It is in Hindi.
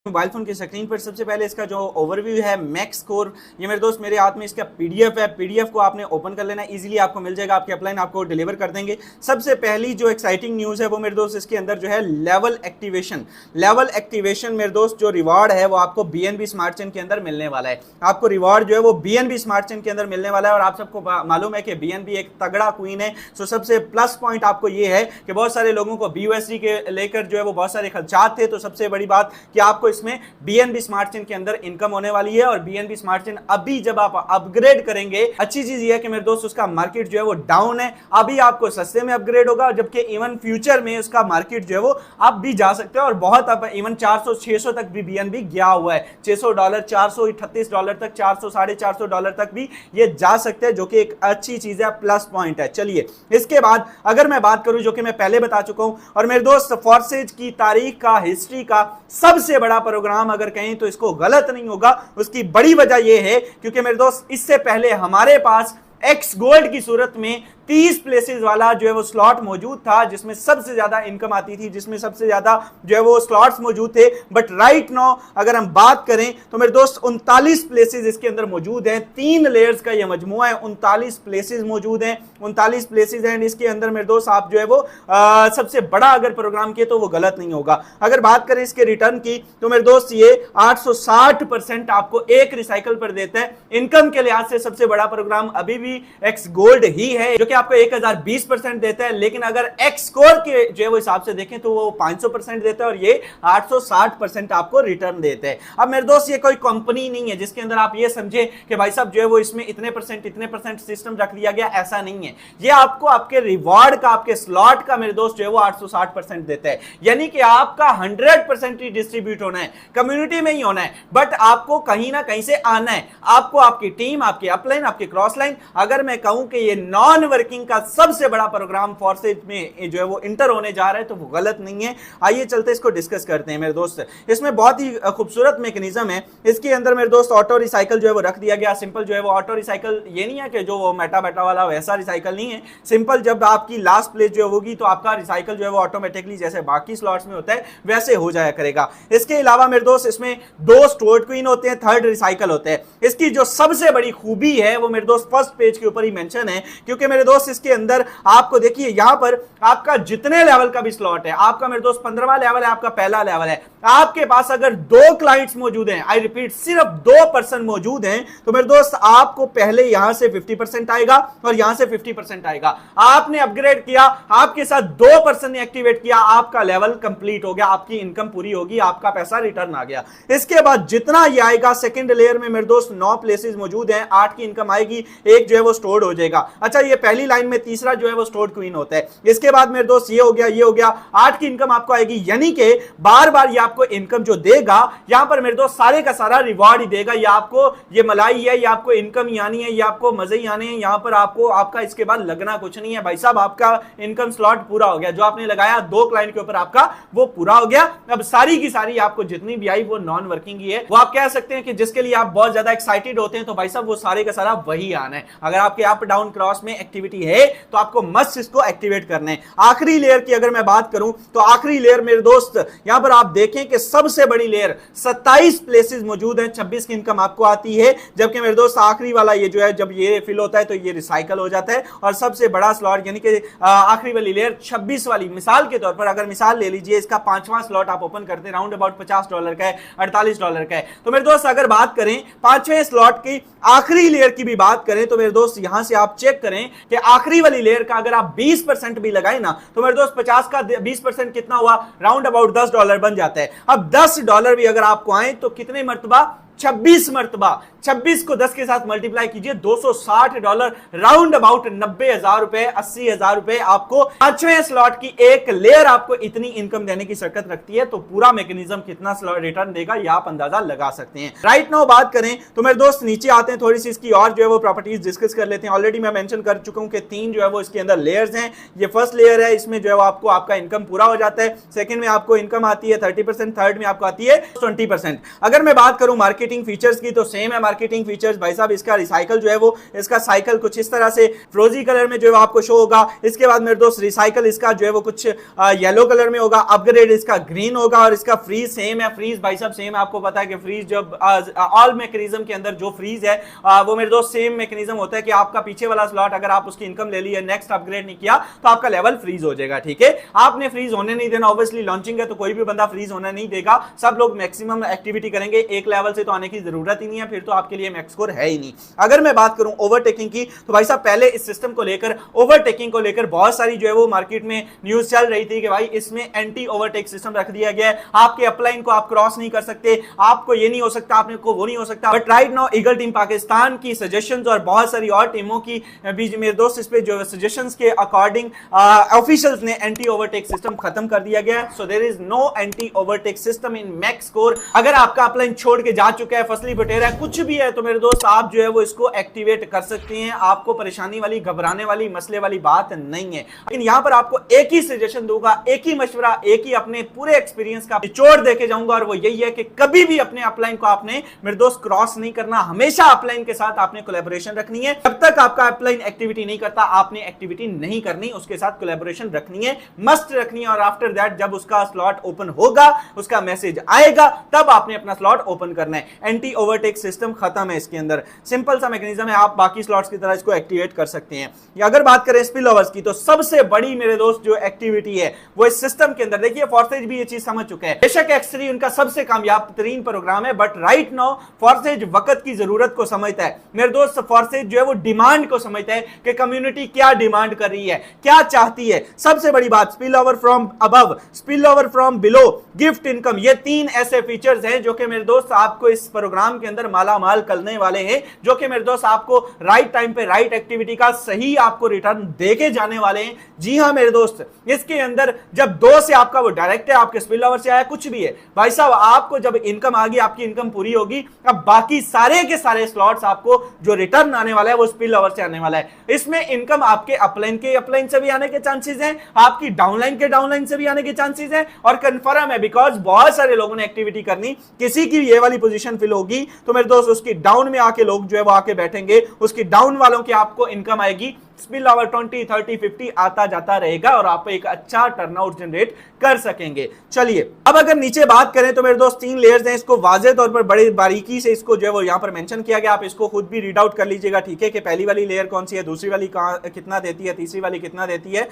मोबाइल फोन की स्क्रीन पर सबसे पहले इसका जो ओवरव्यू है मैक्स कोर, ये मेरे दोस्त मेरे हाथ में इसका पीडीएफ है। पीडीएफ को आपने ओपन कर लेना, इजीली आपको मिल जाएगा, आपके अपलाइन आपको डिलीवर कर देंगे। सबसे पहली जो एक्साइटिंग न्यूज़ है वो मेरे दोस्त इसके अंदर जो है लेवल एक्टिवेशन मेरे दोस्त जो रिवार्ड है वो आपको बीएनबी स्मार्ट चेन के अंदर मिलने वाला है। आपको रिवार्ड जो है वो बीएनबी स्मार्ट चेन के अंदर मिलने वाला है और आप सबको मालूम है कि बीएनबी एक तगड़ा क्वीन है। सो सबसे प्लस पॉइंट आपको ये है कि बहुत सारे लोगों को बीयूएसडी के लेकर जो है वो बहुत सारे खर्चात थे, तो सबसे बड़ी बात कि आपको इसमें बीएनबी स्मार्ट चेन के अंदर इनकम होने वाली है। और बीएनबी स्मार्ट चेन अभी जब आप अपग्रेड करेंगे, अच्छी चीज ये है कि मेरे दोस्त उसका मार्केट जो है वो डाउन है, अभी आपको सस्ते में अपग्रेड होगा, जबकि इवन फ्यूचर में उसका मार्केट जो है वो आप भी जा सकते हो और बहुत अब इवन 400-600 तक भी बीएनबी गया हुआ है। $600, $438 तक, 400 $450 तक भी ये जा सकते हैं, जो कि एक अच्छी चीज है, प्लस पॉइंट है। चलिए इसके बाद अगर मैं बात करूं, जो कि मैं पहले बता चुका हूं, और मेरे दोस्त फोर्सेज की तारीख का, हिस्ट्री का सबसे बड़ा प्रोग्राम अगर कहें तो इसको गलत नहीं होगा। उसकी बड़ी वजह यह है क्योंकि मेरे दोस्त इससे पहले हमारे पास एक्स गोल्ड की सूरत में 30 प्लेसेस वाला जो है वो स्लॉट मौजूद था, जिसमें सबसे ज्यादा इनकम आती थी, जिसमें सबसे ज्यादा जो है वो स्लॉट्स मौजूद थे। बट राइट नाउ अगर हम बात करें तो मेरे दोस्त 39 प्लेसेस इसके अंदर मौजूद हैं। 3 लेयर्स का ये मजमुआ है, 39 प्लेसेस मौजूद हैं, 39 प्लेसेस हैं इसके अंदर। मेरे दोस्त आप जो है वो सबसे बड़ा अगर प्रोग्राम किए तो वो गलत नहीं होगा। अगर बात करें इसके रिटर्न की तो मेरे दोस्त ये 860% आपको एक रिसाइकल पर देता है। इनकम के लिहाज से सबसे बड़ा प्रोग्राम अभी भी एक्स गोल्ड ही है, जो कि आपको 1020% देता है। लेकिन अगर एक्स कोर के जो है वो हिसाब से देखें तो वो 500% देता है और ये 860% आपको रिटर्न देते हैं। अब मेरे दोस्त ये कोई कंपनी नहीं है जिसके अंदर आप ये समझे कि भाई साहब जो है वो इसमें इतने परसेंट सिस्टम रख दिया गया, ऐसा नहीं है। ये आपको आपके रिवॉर्ड का, आपके स्लॉट का मेरे दोस्त जो है वो 860% देता है। यानी कि आपका 100% ही डिस्ट्रीब्यूट होना है, कम्युनिटी में ही होना है, बट आपको कहीं ना कहीं से आना है। आपको आपकी टीम, आपकी अपलाइन, आपकी क्रॉस लाइन, अगर मैं कहूं कि ये नॉन वर्किंग का सबसे बड़ा प्रोग्राम फोर्सेज में जो है वो इंटर होने जा रहा है, तो वो गलत नहीं है। आइए चलते इसको डिस्कस करते हैं मेरे दोस्त। इसमें बहुत ही खूबसूरत मैकेनिज्म है। इसके अंदर मेरे दोस्त ऑटो रिसाइकल जो है वो रख दिया गया। सिंपल जो है वो ऑटो रिसाइकल, ये नहीं है कि जो वो मेटा बेटा वाला वैसा रिसाइकल नहीं है। सिंपल जब आपकी लास्ट प्लेस जो होगी तो आपका रिसाइकल जो है वो ऑटोमेटिकली जैसे बाकी स्लॉट्स में होता है वैसे हो जाया करेगा। इसके अलावा मेरे दोस्त इसमें 2 स्टोर्ड क्वीन होते हैं, 3rd रिसाइकल होता है। इसकी जो सबसे बड़ी खूबी है वो मेरे दोस्त फर्स्ट पेज के ऊपर ही मेंशन है, क्योंकि मेरे दोस्त इसके अंदर आपको देखिए यहां पर आपका जितने लेवल का भी स्लॉट है, आपका मेरे दोस्त 15वां लेवल है, आपका पहला लेवल है। आपके पास अगर 2 क्लाइंट्स मौजूद हैं, आई रिपीट सिर्फ 2 पर्सन मौजूद हैं, तो मेरे दोस्त आपको पहले यहां से 50% आएगा और यहां से 50% आएगा। आपने अपग्रेड किया, आपके साथ 2 पर्सन ने एक्टिवेट किया, आपका लेवल कंप्लीट हो गया, आपकी इनकम पूरी होगी, आपका पैसा रिटर्न आ गया। इसके बाद जितना ये आएगा, सेकंड लेयर में मेरे दोस्त 9 प्लेसेस मौजूद हैं, 8 की इनकम आएगी, एक जो है वो स्टोर्ड हो जाएगा। अच्छा, ये पहली लाइन में तीसरा जो है वो स्टोर्ड क्वीन होता है। इसके बाद मेरे दोस्त ये हो गया 8 की इनकम आपको आएगी, यानी कि बार बार ये आपको इनकम जो देगा, यहां पर मेरे दोस्त सारे का सारा रिवॉर्ड ही देगा। ये आपको ये मलाई है, ये आपको इनकम ही आनी है, ये आपको मजे ही आने हैं। यहां पर आपको आपका इसके बाद लगना कुछ नहीं है भाई साहब, आपका इनकम स्लॉट पूरा हो गया। जो आपने लगाया 2 क्लाइंट के ऊपर आपका वो पूरा हो गया। अब सारी की सारी आपको जितनी भी आई वो नॉन वर्किंग ही है। वो आप कह सकते हैं कि जिसके लिए आप बहुत ज्यादा एक्साइटेड होते हैं, तो भाई साहब वो सारे का सारा वही आना है। अगर आपके अप डाउन क्रॉस में एक्टिविटी है तो आपको मस्ट इसको एक्टिवेट करना है। आखिरी लेयर की अगर मैं बात करूं तो आखिरी लेयर मेरे दोस्त यहां पर आप देखें कि सबसे बड़ी लेयर 27 प्लेसेस मौजूद हैं, 26 की इनकम आपको आती है। जबकि मेरे दोस्त आखिरी वाला ये जो है जब ये फिल होता है तो ये रिसाइकल हो जाता है और सबसे बड़ा स्लॉट यानी कि आखिरी वाली लेयर 26 वाली, मिसाल के तौर पर अगर मिसाल ले लीजिए, इसका 5वां स्लॉट आप ओपन करते हैं, राउंड अबाउट $50 का है, $48 का है। तो मेरे दोस्त अगर बात करें 5वें स्लॉट की आखिरी लेयर की भी बात करें तो मेरे दोस्त यहां से आप चेक करें कि आखिरी वाली लेयर का अगर आप 20% भी लगाए ना, तो मेरे दोस्त 50 का 20% कितना हुआ, राउंड अबाउट $10 बन जाता है। अब $10 भी अगर आपको आए तो कितने मर्तबा, 26 मर्तबा। 26 को 10 के साथ मल्टीप्लाई कीजिए, $260, राउंड अबाउट 90,000 रुपए, 80,000 रुपए आपको 5वें स्लॉट की एक लेयर आपको इतनी इनकम देने की शर्त रखती है। तो पूरा मैकेनिज्म कितना रिटर्न देगा यह आप अंदाजा लगा सकते हैं। राइट नाउ बात करें तो मेरे दोस्त नीचे आते हैं, थोड़ी सी इसकी और जो है वो प्रॉपर्टीज डिस्कस कर लेते हैं। ऑलरेडी मैं मेंशन कर चुका हूं कि 3 जो है वो इसके अंदर लेयर्स हैं। ये फर्स्ट लेयर है, इसमें जो है आपको आपका इनकम पूरा हो जाता है। सेकंड में आपको इनकम आती है 30%, थर्ड में आपको आती है 20%। अगर मैं बात करूं मार्केट मार्केटिंग फीचर्स की तो सेम है मार्केटिंग फीचर्स भाई साहब। इसका रिसाइकल जो है वो इसका साइकिल कुछ इस तरह से फ्रोजी कलर में जो है आपको शो होगा। इसके बाद मेरे दोस्त रिसाइकल इसका जो है वो कुछ येलो कलर में होगा, अपग्रेड इसका ग्रीन होगा और इसका फ्रीज सेम है। फ्रीज भाई साहब सेम है, आपको पता है कि फ्रीज जब ऑल मैकेनिज्म के अंदर जो फ्रीज है वो मेरे दोस्त सेम मैकेनिज्म होता है कि आपका पीछे वाला स्लॉट अगर आप उसकी इनकम ले लिया, नेक्स्ट अपग्रेड नहीं किया तो आपका लेवल फ्रीज हो जाएगा। ठीक है, आपने फ्रीज होने नहीं देना। ऑब्वियसली लॉन्चिंग है तो कोई भी बंदा फ्रीज होना नहीं देगा, सब लोग मैक्सिमम एक्टिविटी करेंगे। एक लेवल से तो आने की जरूरत ही नहीं है, फिर तो आपके लिए मैक्स स्कोर है ही नहीं। अगर मैं बात करूं ओवरटेकिंग की तो भाई साहब पहले इस सिस्टम को लेकर ओवरटेकिंग को लेकर बहुत सारी जो है वो मार्केट में न्यूज चल रही थी कि भाई इसमें एंटी ओवरटेक सिस्टम रख दिया गया है, आपके अपलाइन को आप क्रॉस नहीं कर सकते, आपको ये नहीं हो सकता, आपने को वो नहीं हो सकता। But right now eagle team Pakistan की सजेशंस और बहुत सारी और टीमों की भी मेरे दोस्त इस पे जो सजेशंस के अकॉर्डिंग ऑफिशियल्स ने एंटी ओवरटेक सिस्टम खत्म कर दिया गया है। So there is no anti overtake system in max score. अगर आपका अपलाइन छोड़ के जा चुका है, फसली बटेरा है, कुछ भी है तो मेरे दोस्त आप जो है वो इसको एक्टिवेट कर सकते हैं। आपको परेशानी वाली, घबराने वाली, मसले वाली बात नहीं है। लेकिन यहां पर आपको एक ही सजेशन दूंगा, एक ही मशवरा, एक ही अपने पूरे एक्सपीरियंस का निचोड़ देके जाऊंगा और वो यही है कि कभी भी अपने अपलाइन को आपने मेरे दोस्त क्रॉस नहीं करना। हमेशा अपलाइन के साथ आपने कोलैबोरेशन रखनी है। जब तक आपका अपलाइन एक्टिविटी नहीं करता आपने एक्टिविटी नहीं करनी, उसके साथ कोलैबोरेशन रखनी है, मस्ट रखनी है। और आफ्टर दैट जब उसका स्लॉट ओपन होगा, उसका मैसेज आएगा, तब आपने अपना स्लॉट ओपन करना है। एंटी ओवरटेक सिस्टम खत्म है इसके अंदर। सिंपल सा मैकेनिज्म है, आप बाकी स्लॉट्स की तरह इसको एक्टिवेट कर सकते हैं। अगर बात करें स्पिल ओवर्स की तो सबसे बड़ी मेरे दोस्त जो एक्टिविटी है वो इस सिस्टम के अंदर, देखिए फॉर्सेज भी ये चीज समझ चुका है। बेशक X3 उनका सबसे कामयाब तरीन प्रोग्राम है, बट राइट नाउ फॉर्सेज वक्त की जरूरत को समझता है मेरे दोस्त। फॉर्सेज जो है वो डिमांड को समझता है कि कम्युनिटी क्या डिमांड कर रही है, क्या चाहती है। सबसे बड़ी बात spill over from above, spill over from below, gift income, ये तीन ऐसे फीचर्स हैं जो कि मेरे दोस्त आपको इस प्रोग्राम के अंदर माला माल करने वाले हैं, जो कि मेरे दोस्त आपको राइट टाइम पे राइट एक्टिविटी का सही आपको रिटर्न देके जाने वाले हैं। जी हां मेरे दोस्त, इसके अंदर जब 2 से आपका वो डायरेक्ट है, आपके स्पिल ओवर से आया, कुछ भी है भाई साहब, आपको जब इनकम आ गई, आपकी इनकम पूरी होगी, अब बाकी सारे के सारे स्लॉट्स आपको जो रिटर्न आने वाला है वो स्पिल ओवर से आने वाला है। इसमें इनकम आपके अपलाइन के अपलाइन से भी आने के चांसेस हैं, आपकी डाउनलाइन के डाउनलाइन से भी आने के चांसेस हैं और कंफर्म है, बिकॉज बहुत सारे लोगों ने एक्टिविटी करनी। किसी की ये वाली पोजीशन फिल होगी तो मेरे दोस्त उसकी डाउन में आके लोग जो है वो आके बैठेंगे, उसकी डाउन वालों की आपको इनकम आएगी। स्पिल ओवर 20, 30, 50 आता जाता रहेगा और आप एक अच्छा टर्नआउट जनरेट कर सकेंगे। चलिए अब अगर नीचे बात करें तो मेरे दोस्त 3 लेयर्स हैं, इसको वाज़ेह तौर पर बड़ी बारीकी से इसको जो है वो यहां पर मेंशन किया गया। आप इसको खुद भी रीड आउट कर लीजिएगा, ठीक है, कि पहली वाली लेयर कौन सी है, दूसरी वाली कितना देती है, तीसरी वाली कितना देती है।